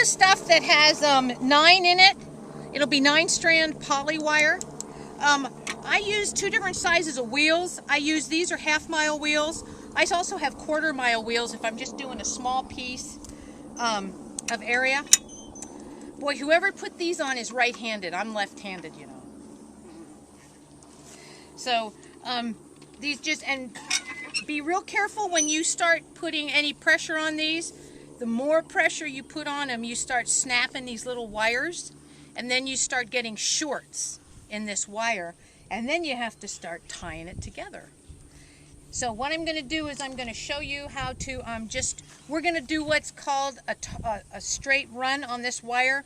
the stuff that has 9 in it. It'll be 9-strand polywire. I use 2 different sizes of wheels. These are half-mile wheels. I also have quarter-mile wheels if I'm just doing a small piece of area. Boy, whoever put these on is right-handed. I'm left-handed, you know. So these and be real careful when you start putting any pressure on these. The more pressure you put on them, you start snapping these little wires, and then you start getting shorts in this wire, and then you have to start tying it together. So what I'm going to do is I'm going to show you how to we're going to do what's called a straight run on this wire.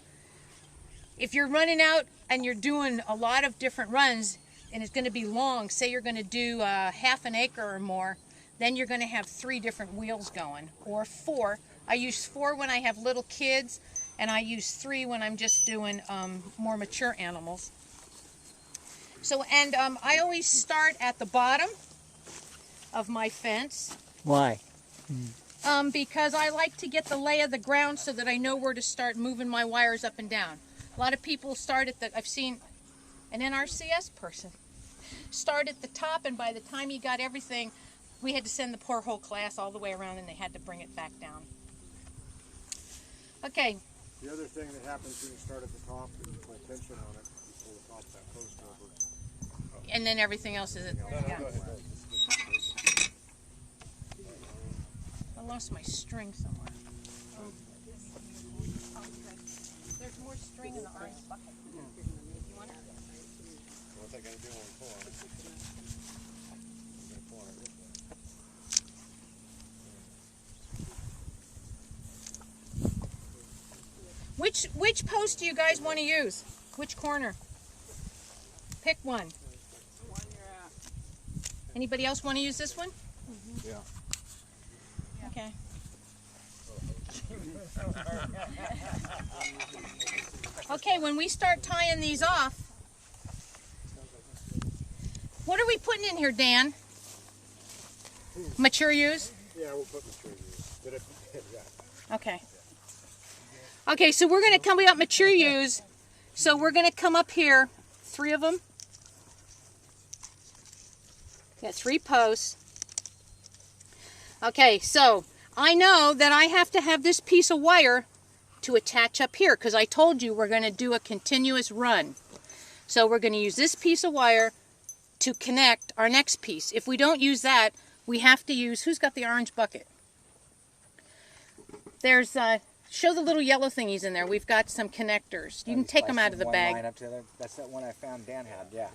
If you're running out and you're doing a lot of different runs, and it's going to be long, say you're going to do half an acre or more, then you're going to have 3 different wheels going, or 4. I use 4 when I have little kids, and I use 3 when I'm just doing more mature animals. So, and I always start at the bottom of my fence. Why? Because I like to get the lay of the ground so that I know where to start moving my wires up and down. A lot of people start at I've seen an NRCS person start at the top, and by the time he got everything, we had to send the poor whole class all the way around, and they had to bring it back down. Okay. The other thing that happens when you start at the top is you pull tension on it, you pull the top of that post over. And then everything else is Go ahead. I lost my string somewhere. There's more string in the orange bucket. You want it? What's I gotta do when I pull on it? I'm gonna pull on it this way. Which post do you guys want to use? Which corner? Pick one. Anybody else want to use this one? Yeah. Okay. Okay, when we start tying these off, what are we putting in here, Dan? Mature ewes? Yeah, we'll put mature ewes. Yeah. Okay. Okay, so we're going to we got mature ewes, so we're going to come up here, 3 of them. Got 3 posts. Okay, so I know that I have to have this piece of wire to attach up here, because I told you we're going to do a continuous run. So we're going to use this piece of wire to connect our next piece. If we don't use that, we have to use, who's got the orange bucket? There's, show the little yellow thingies in there. We've got some connectors. You can take them out of the bag. Line up to the other. That's that one I found Dan had, yeah.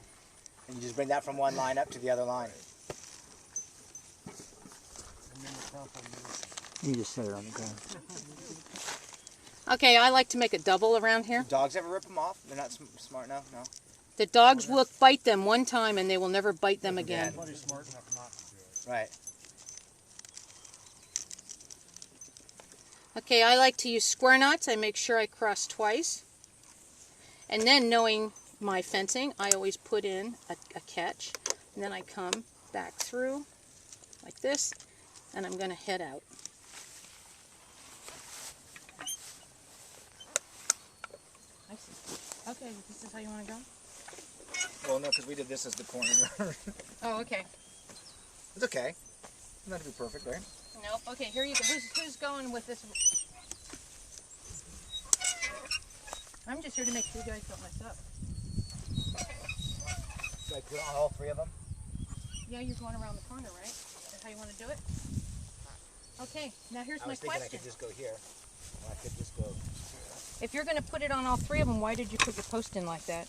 And you just bring that from one line up to the other line. You just set it on the ground. Okay, I like to make a double around here. Dogs ever rip them off? They're not smart enough, no? The dogs will bite them one time and they will never bite them again. Nobody's smart enough not to do it. Right. Okay, I like to use square knots. I make sure I cross twice. And then, knowing my fencing, I always put in a catch. And then I come back through like this, and I'm going to head out. I see. Okay, this is how you want to go? Well, no, because we did this as the corner. Oh, okay. It's okay. Not to be perfect, right? Nope. Okay, here you go. Who's going with this? I'm just here to make sure you guys don't mess up. So I put on all 3 of them? Yeah, you're going around the corner, right? That's how you want to do it? Okay, now here's my question. I could just go here. Or I could just go here. If you're going to put it on all 3 of them, why did you put your post in like that?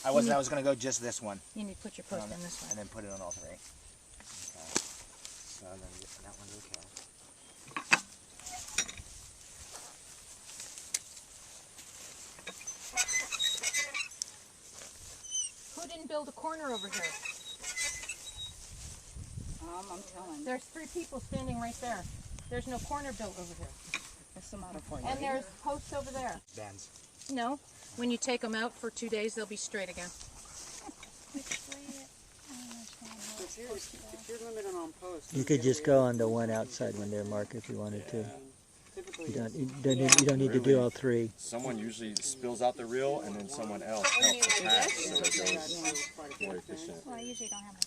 I was going to go just this one. You need to put your post in this one. And then put it on all 3. Okay. So then that one's okay. Who didn't build a corner over here? I'm telling. There's 3 people standing right there. There's no corner built over here. There's some out of point. And there's posts over there. Bands. No. When you take them out for 2 days, they'll be straight again. If you're limited on posts, You could just go on the one outside when they're marked if you wanted to. You don't need to do all three. Someone usually spills out the reel, and then someone else helps attach so it goes more efficient. Well, I usually don't have my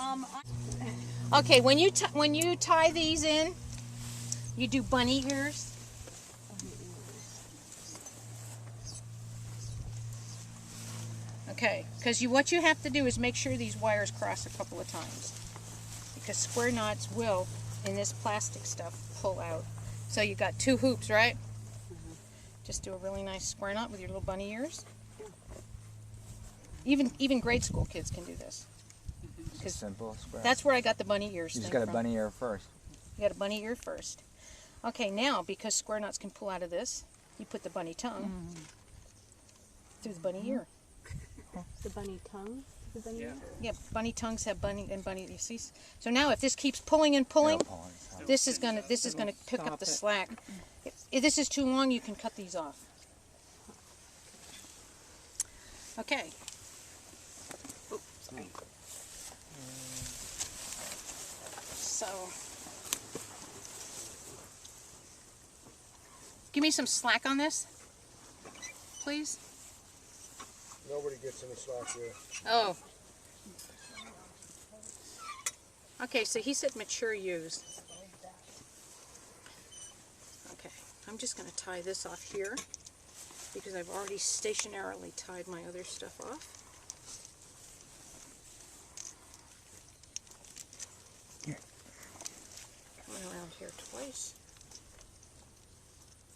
camera. Okay, when you tie these in, you do bunny ears. Okay, because what you have to do is make sure these wires cross a couple of times, because square knots will, in this plastic stuff, pull out. So you got 2 hoops, right? Just do a really nice square knot with your little bunny ears. Even grade school kids can do this. Because Simple square. that's where I got the bunny ears. You just thing got a from. bunny ear first. You got a bunny ear first. Okay, now because square knots can pull out of this, you put the bunny tongue through the bunny ear. The bunny tongue? The bunny ear? Yeah, bunny tongues have bunny. You see. So now, if this keeps pulling and pulling, this is gonna pick up the slack. If this is too long, you can cut these off. Okay. Oops, sorry. So, give me some slack on this, please. Nobody gets any slack here. Oh. Okay, so he said mature ewes. Okay, I'm just going to tie this off here because I've already stationarily tied my other stuff off. Coming around here twice.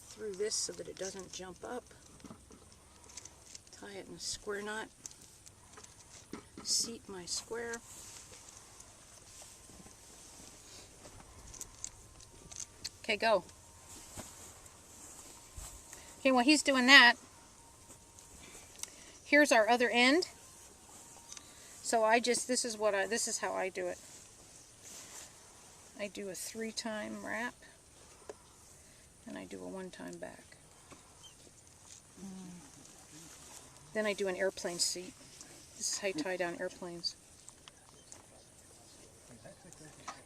Through this so that it doesn't jump up. Tie it in a square knot. Seat my square. Okay, go. Okay, while he's doing that, here's our other end. So this is how I do it. I do a 3-time wrap, and I do a 1-time back. Then I do an airplane seat. This is how you tie down airplanes.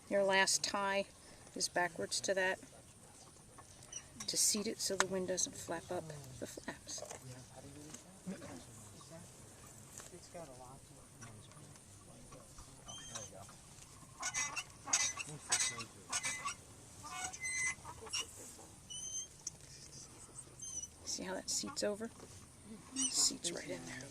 Your last tie is backwards to that to seat it so the wind doesn't flap up the flaps. See how that seats over? Seats right in there.